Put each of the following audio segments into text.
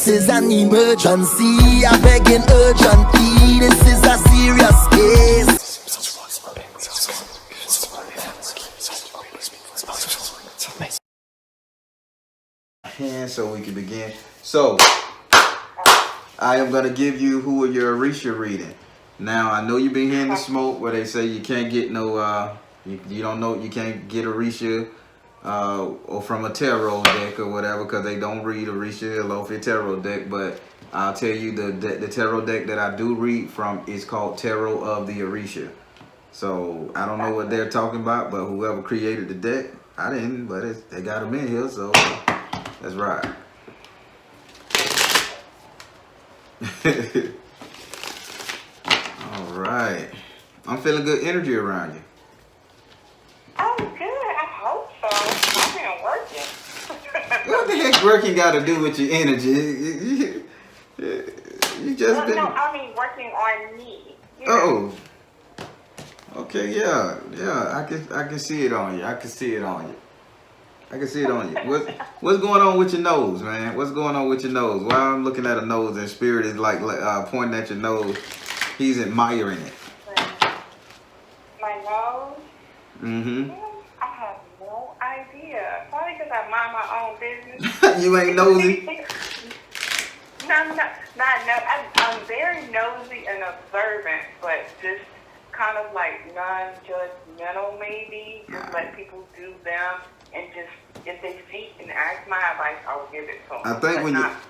is an emergency. I begging urgently. This is a serious case. And so we can begin. So I am gonna give you who are your Orisha reading. Now I know you've been hearing the smoke where they say you can't get no you don't know, you can't get Orisha or from a tarot deck or whatever, because they don't read Orisha or Lofi tarot deck. But I'll tell you the tarot deck that I do read from is called Tarot of the Orisha. So I don't know what they're talking about, but whoever created the deck, I didn't, but they got them in here, so that's right. All right. I'm feeling good energy around you. Oh, good. I hope so. I've been working. What the heck working got to do with your energy? You just been... No, I mean working on me. Oh. Okay, yeah. I can see it on you. I can see it on you. What's going on with your nose, man? What's going on with your nose? While I'm looking at a nose and spirit is like pointing at your nose, he's admiring it. My nose? Mm-hmm. I have no idea. Probably because I mind my own business. You ain't nosy? No. I'm very nosy and observant, but just kind of like non-judgmental maybe. Just let people do them, and just if they seek and ask my advice, I'll give it to them.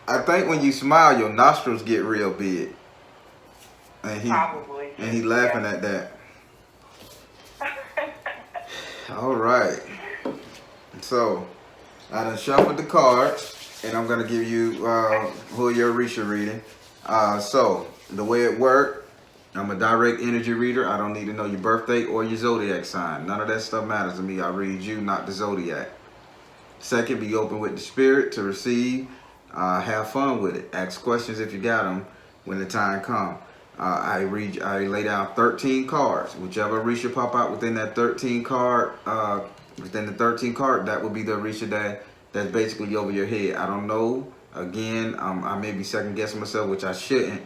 I think when you smile, your nostrils get real big. And Probably. And he laughing at that. All right. So I done shuffled the cards, and I'm gonna give you who your Orisha reading. So the way it worked, I'm a direct energy reader. I don't need to know your birthday or your zodiac sign. None of that stuff matters to me. I read you, not the zodiac. Second, be open with the spirit to receive. Have fun with it. Ask questions if you got them when the time comes. I lay down 13 cards. Whichever Orisha pop out within that 13 card, that would be the Orisha that's basically over your head. I don't know. Again, I may be second guessing myself, which I shouldn't,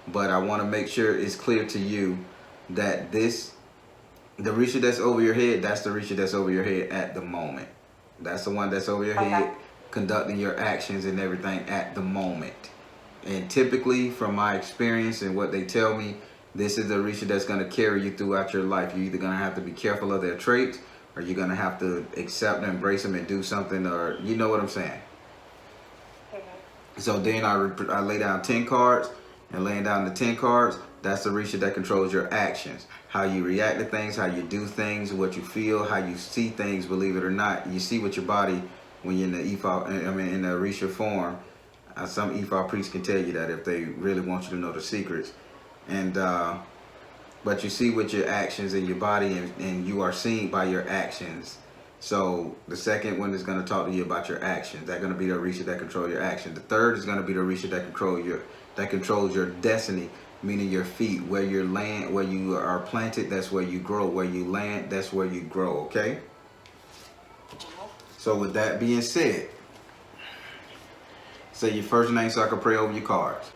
but I want to make sure it's clear to you that the Orisha that's over your head, that's the Orisha that's over your head at the moment. That's the one that's over your head, conducting your actions and everything at the moment. And typically, from my experience and what they tell me, this is the Orisha that's going to carry you throughout your life. You're either going to have to be careful of their traits, or you're going to have to accept and embrace them and do something, or you know what I'm saying. So then I lay down 10 cards, and laying down the 10 cards, that's the Orisha that controls your actions. How you react to things, how you do things, what you feel, how you see things, believe it or not. You see with your body when you're in the in the Orisha form. Some Ifa priests can tell you that if they really want you to know the secrets. And but you see with your actions and your body, and you are seen by your actions. So the second one is going to talk to you about your actions. That's going to be the Orisha that control your actions. The third is going to be the Orisha that controls your destiny, meaning your feet. Where you land, where you are planted, that's where you grow. Where you land, that's where you grow. Okay. So with that being said, say your first name so I can pray over your cards.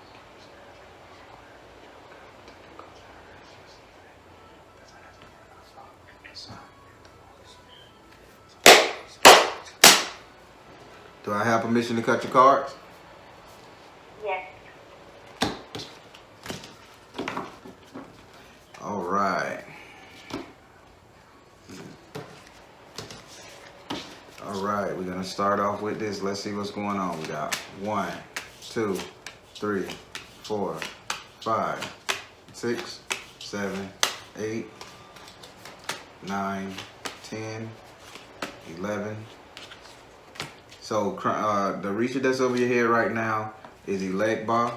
Do I have permission to cut your cards? Yes. All right. All right, we're gonna start off with this. Let's see what's going on. We got 1, 2, 3, 4, 5, 6, 7, 8, 9, 10, 11. So the Orisha that's over your head right now is Elegba.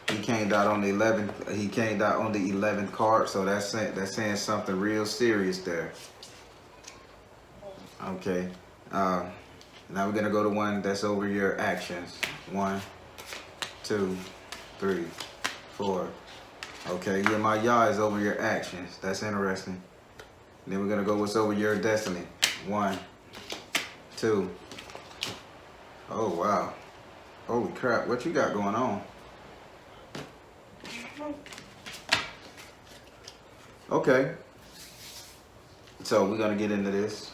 He came out on the 11th. He came out on the 11th card, so that's saying something real serious there. Okay. Now we're gonna go to one that's over your actions. 1, 2, 3, 4. Okay, yeah, my Yah is over your actions. That's interesting. Then we're gonna go what's over your destiny. 1, 2. Oh wow. Holy crap, what you got going on? Okay. So we're gonna get into this.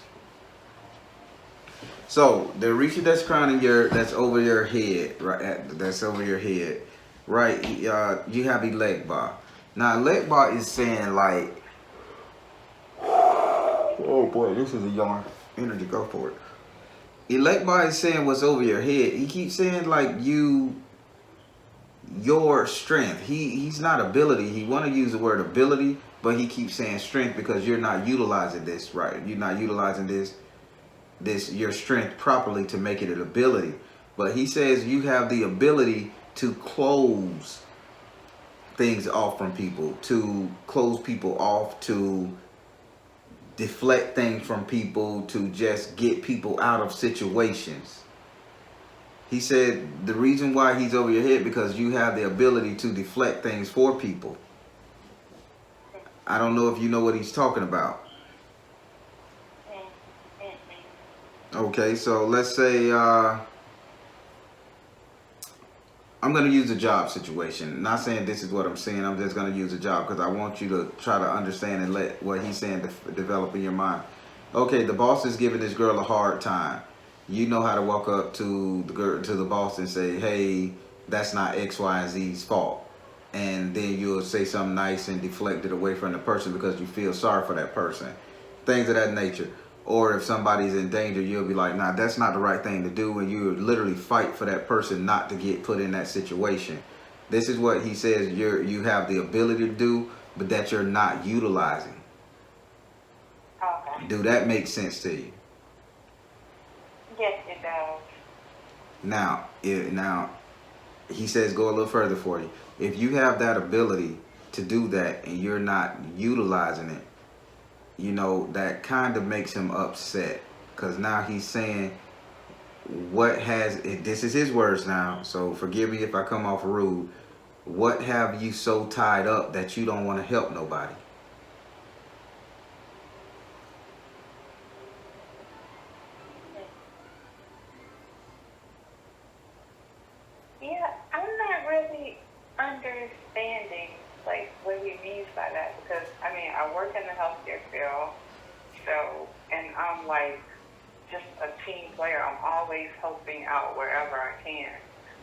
So the Orisha that's crowning that's over your head, right? That's over your head, right? You have Elegba. Now Elegba is saying like, oh boy, this is a yarn. Energy, go for it. Elegba is saying what's over your head. He keeps saying like your strength. He's not ability. He want to use the word ability, but he keeps saying strength because you're not utilizing this right. You're not utilizing this your strength properly to make it an ability. But he says you have the ability to close things off from people, to close people off, to deflect things from people, to just get people out of situations. He said the reason why he's over your head because you have the ability to deflect things for people. I don't know if you know what he's talking about. Okay, so let's say I'm going to use a job situation. Not saying this is what I'm saying. I'm just going to use a job because I want you to try to understand and let what he's saying develop in your mind. Okay, the boss is giving this girl a hard time. You know how to walk up to the boss and say, hey, that's not X, Y, and Z's fault. And then you'll say something nice and deflect it away from the person because you feel sorry for that person. Things of that nature. Or if somebody's in danger, you'll be like, nah, that's not the right thing to do. And you literally fight for that person not to get put in that situation. This is what he says you have the ability to do, but that you're not utilizing. Okay. Do that make sense to you? Yes, it does. Now, he says go a little further for you. If you have that ability to do that and you're not utilizing it, you know, that kind of makes him upset because now he's saying this is his words now, so forgive me if I come off rude. What have you so tied up that you don't want to help nobody? Yeah, I'm not really understanding like what he means by that because I mean I work in the healthcare field, so and I'm like just a team player. I'm always helping out wherever I can.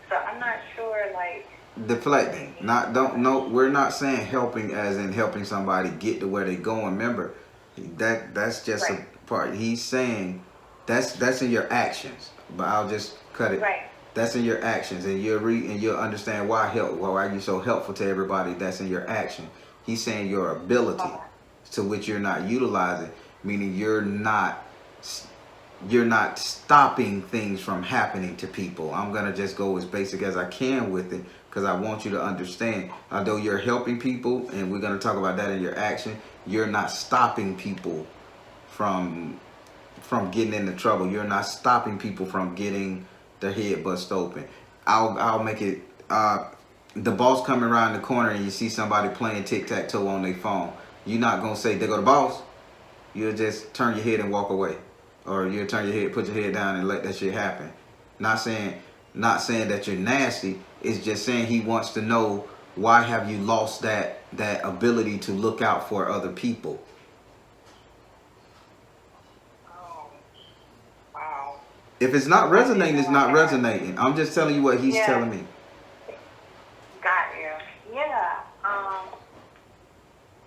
So I'm not sure like Deflecting. We're not saying helping as in helping somebody get to where they're going. Remember, that's just right. a part. He's saying that's in your actions. But I'll just cut it. Right. That's in your actions, and you'll understand why you're so helpful to everybody. That's in your action. He's saying your ability, to which you're not utilizing, meaning you're not stopping things from happening to people. I'm gonna just go as basic as I can with it because I want you to understand. Although you're helping people, and we're gonna talk about that in your action, you're not stopping people from getting into trouble. You're not stopping people from getting their head bust open. I'll make it. The boss coming around the corner and you see somebody playing tic-tac-toe on their phone. You're not gonna say, "There go the boss." You'll just turn your head and walk away, or you'll turn your head, put your head down, and let that shit happen. Not saying that you're nasty. It's just saying he wants to know why have you lost that ability to look out for other people. If it's not resonating, it's not resonating. I'm just telling you what he's telling me. Got you. Yeah.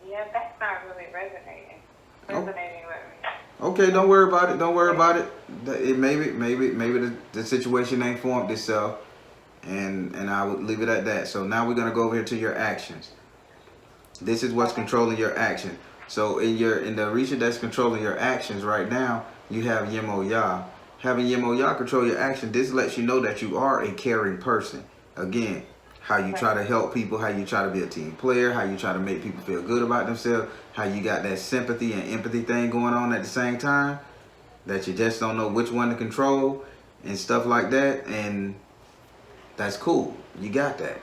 Yeah, that's not really resonating with me. Okay, don't worry about it. Don't worry about it. Maybe the situation ain't formed itself, and I would leave it at that. So now we're gonna go over here to your actions. This is what's controlling your action. So in the Orisha that's controlling your actions right now, you have Yemoya. Having Yemoya control your action, this lets you know that you are a caring person. Again, how you try to help people, how you try to be a team player, how you try to make people feel good about themselves, how you got that sympathy and empathy thing going on at the same time, that you just don't know which one to control and stuff like that. And that's cool. You got that.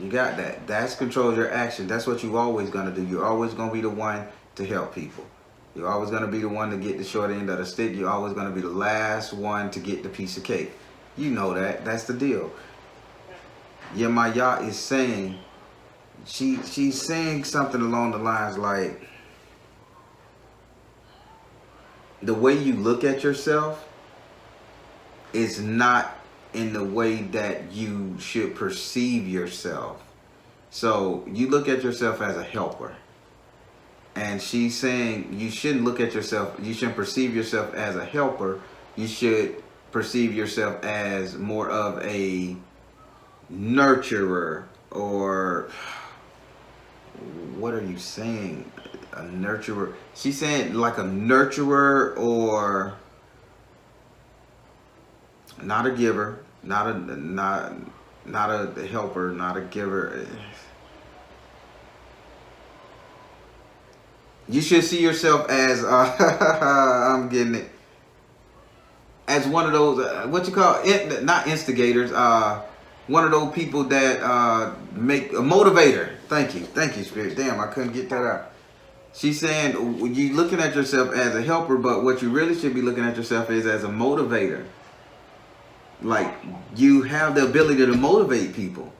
You got that. That's controls your action. That's what you always going to do. You're always going to be the one to help people. You're always going to be the one to get the short end of the stick. You're always going to be the last one to get the piece of cake. You know that. That's the deal. Yemaya is saying, she's saying something along the lines like, the way you look at yourself is not in the way that you should perceive yourself. So you look at yourself as a helper. And she's saying you shouldn't look at yourself, you shouldn't perceive yourself as a helper. You should perceive yourself as more of a nurturer, or what are you saying? A nurturer. She's saying like a nurturer, or not a giver, not a helper, not a giver. You should see yourself as I'm getting it, as one of those what you call it, not instigators, one of those people that make a motivator. Thank you, Spirit. Damn, I couldn't get that out. She's saying you looking at yourself as a helper, but what you really should be looking at yourself is as a motivator. Like, you have the ability to motivate people.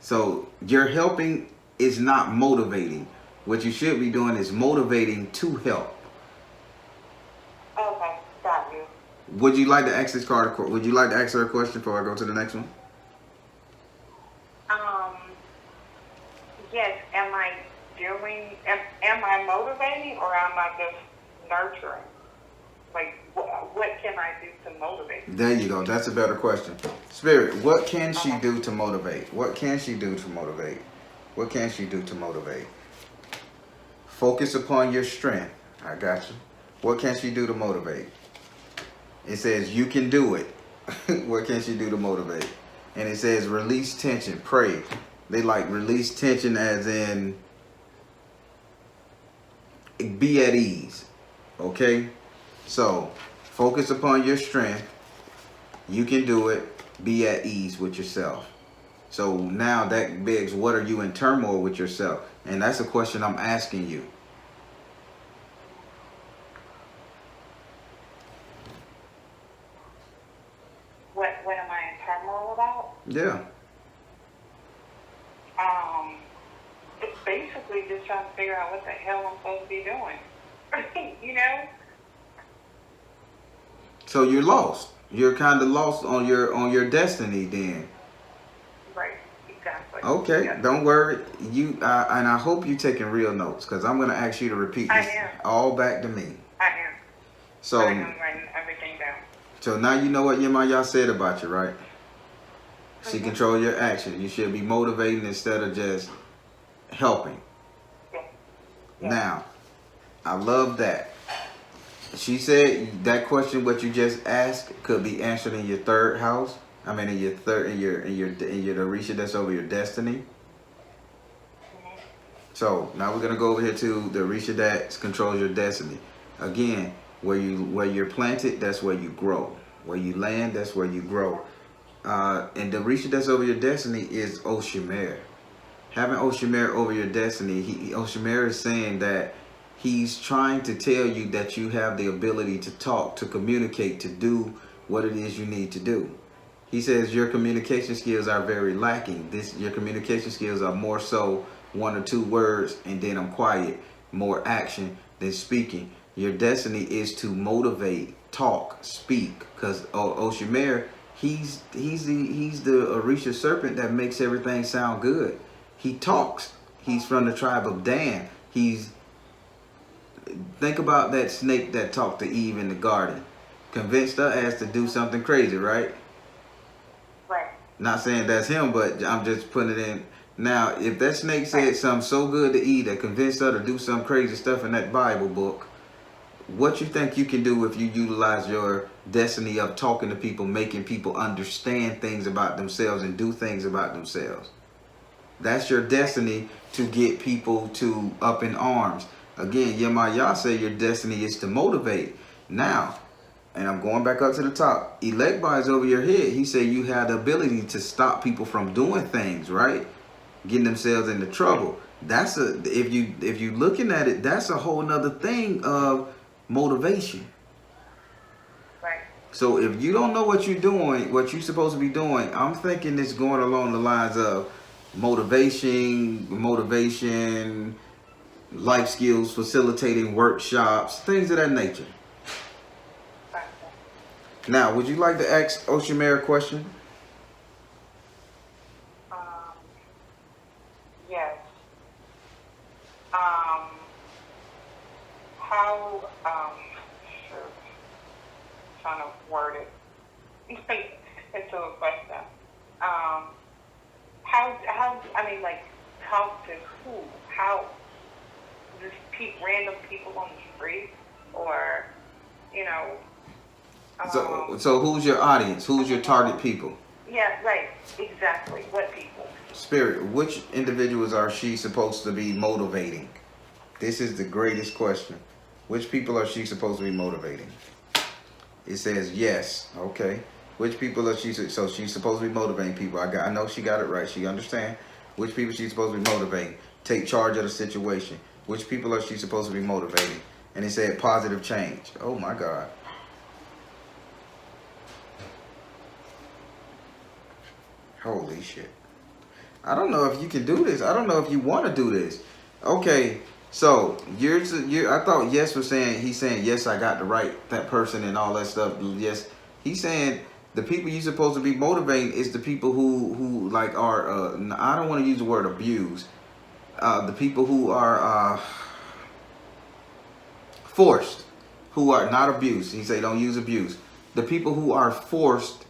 So your helping is not motivating. What you should be doing is motivating to help. Okay, got you. Would you like to ask this card? Would you like to ask her a question before I go to the next one? Yes. Am I motivating, or am I just nurturing? Like, what can I do to motivate? There you go. That's a better question. Spirit, what can she do to motivate? What can she do to motivate? What can she do to motivate? Focus upon your strength. I got you. What can she do to motivate? It says you can do it. What can she do to motivate? And it says release tension. Pray. They like release tension as in be at ease. Okay? So focus upon your strength. You can do it. Be at ease with yourself. So now that begs, what are you in turmoil with yourself? And that's a question I'm asking you. What am I in turmoil about? Yeah. It's basically just trying to figure out what the hell I'm supposed to be doing. You know? So you're lost. You're kind of lost on your destiny then. Right. Exactly. Okay, Yeah. don't worry. You and I hope you're taking real notes, because I'm going to ask you to repeat I this am. all back to me. I am. So, I am writing everything down. so now you know what Yemaya said about you, right? She Mhm. controls your action. You should be motivating instead of just helping. Yeah. Yeah. Now, I love that. She said that question, what you just asked, could be answered in your third house. I mean, in your Orisha that's over your destiny. So now we're gonna go over here to the Orisha that controls your destiny. Again, where you're planted, that's where you grow. Where you land, that's where you grow. And the Orisha that's over your destiny is Oshimer. Having Oshimer over your destiny, Oshimer is saying that he's trying to tell you that you have the ability to talk, to communicate, to do what it is you need to do. He says your communication skills are very lacking. Your communication skills are more so 1 or 2 words and then I'm quiet, more action than speaking. Your destiny is to motivate, talk, speak. Because Oshimer, he's the Orisha serpent that makes everything sound good. He talks. He's from the tribe of Dan. Think about that snake that talked to Eve in the garden. Convinced her ass to do something crazy, right? Right. Not saying that's him, but I'm just putting it in. Now, if that snake said something so good to Eve that convinced her to do some crazy stuff in that Bible book, what you think you can do if you utilize your destiny of talking to people, making people understand things about themselves and do things about themselves? That's your destiny, to get people to up in arms. Again, Yemaya say your destiny is to motivate. Now, and I'm going back up to the top. Elekba is over your head. He said you have the ability to stop people from doing things, right? Getting themselves into trouble. That's if you looking at it, that's a whole nother thing of motivation. Right. So if you don't know what you're doing, what you're supposed to be doing, I'm thinking it's going along the lines of motivation, life skills, facilitating workshops, things of that nature. Gotcha. Now, would you like to ask Oceanmare a question? Yes. How, sure, trying to word it into a question. I mean, like, talk to who? How, just random people on the street? Or, you know, So who's your audience? Who's your target people? yeah, right, exactly. What people? Spirit, which individuals are she supposed to be motivating? This is the greatest question. Which people are she supposed to be motivating? It says yes. Okay. Which people are she? So she's supposed to be motivating people. I know she got it right. She understand. Which people she's supposed to be motivating? Take charge of the situation. Which people are she supposed to be motivating? And it said positive change. Oh my God. Holy shit. I don't know if you can do this. I don't know if you want to do this. Okay, so I thought Yes was saying, he's saying, yes, I got to write that person and all that stuff. Yes, he's saying the people you're supposed to be motivating is the people who like are, I don't want to use the word abuse. The people who are forced, who are not abused. He say don't use abuse. The people who are forced,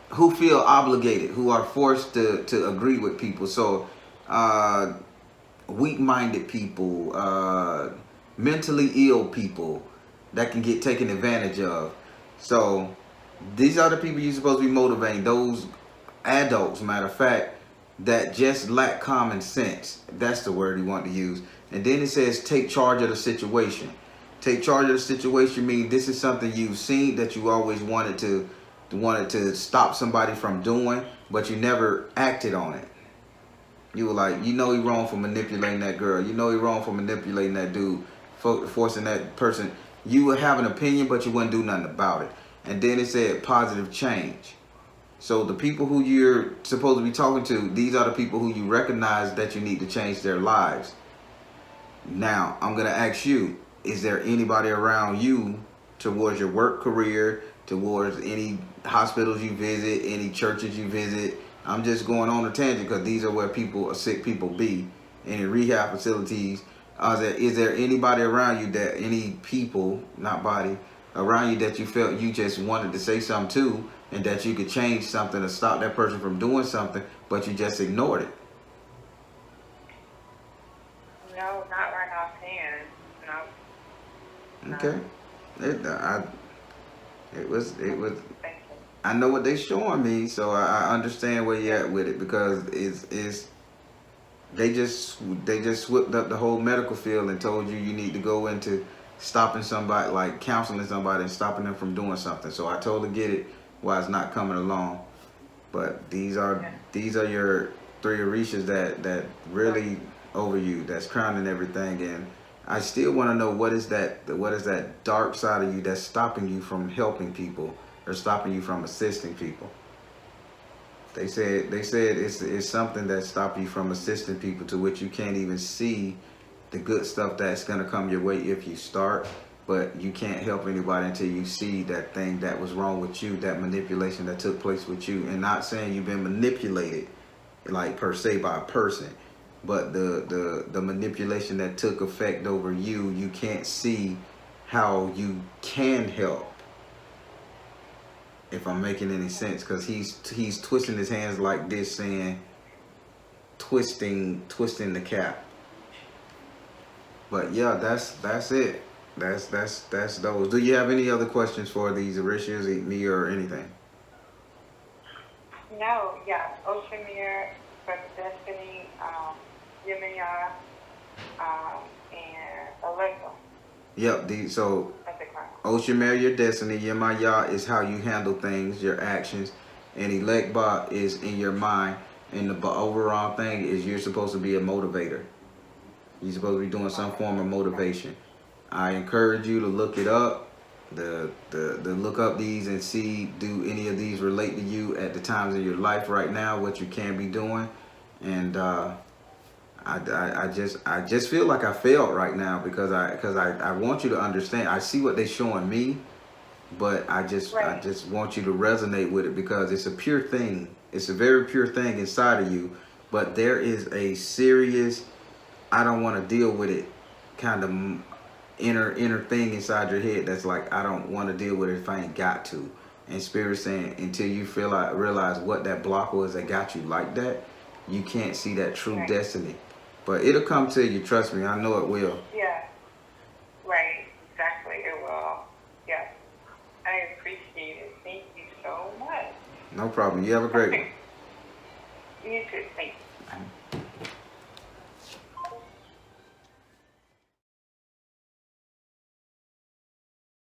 who feel obligated, who are forced to agree with people. So weak-minded people, mentally ill people that can get taken advantage of. So these are the people you're supposed to be motivating. Those adults, matter of fact, that just lack common sense. That's the word he wanted to use. And then it says take charge of the situation. Take charge of the situation means this is something you've seen that you always wanted to stop somebody from doing, but you never acted on it. You were like, you know he wrong for manipulating that girl. You know he wrong for manipulating that dude, forcing that person. You would have an opinion, but you wouldn't do nothing about it. And then it said positive change. So the people who you're supposed to be talking to, these are the people who you recognize that you need to change their lives. Now, I'm going to ask you, is there anybody around you towards your work career, towards any hospitals you visit, any churches you visit? I'm just going on a tangent because these are where sick people be, any rehab facilities. Is there anybody around you that, any people, not body, around you that you felt you just wanted to say something to, and that you could change something to stop that person from doing something, but you just ignored it? No, not right offhand. No. Okay. It was. Thank you. I know what they showing me, so I understand where you're at with it, because they just whipped up the whole medical field and told you need to go into stopping somebody, like counseling somebody and stopping them from doing something. So I totally get it why it's not coming along. But these are your three Orishas that really over you, that's crowning everything. And I still want to know what is that dark side of you that's stopping you from helping people or stopping you from assisting people. They said it's something that's stopping you from assisting people, to which you can't even see the good stuff that's going to come your way if you start, but you can't help anybody until you see that thing that was wrong with you, that manipulation that took place with you. And not saying you've been manipulated like per se by a person, but the manipulation that took effect over you, you can't see how you can help, if I'm making any sense, because he's twisting his hands like this, saying twisting the cap. But yeah, that's it. That's those. Do you have any other questions for these Orishas, me, or anything? No, yeah. Oceanmare, for Destiny, Yemaya, and Alexa. Yep. So Oceanmare, your destiny. Yemaya is how you handle things, your actions, and Elekba is in your mind. And the overall thing is you're supposed to be a motivator. You're supposed to be doing some form of motivation. I encourage you to look it up, the look up these and see, do any of these relate to you at the times of your life right now, what you can be doing. And I just feel like I failed right now because I want you to understand. I see what they're showing me, but I just want you to resonate with it because it's a pure thing. It's a very pure thing inside of you, but there is a serious, I don't want to deal with it kind of inner thing inside your head that's like, I don't want to deal with it if I ain't got to. And Spirit saying, until you realize what that block was that got you like that, you can't see that true destiny. But it'll come to you, trust me, I know it will. Yeah, right, exactly, it will. Yeah, I appreciate it. Thank you so much. No problem. You have a great one. You too, thank you.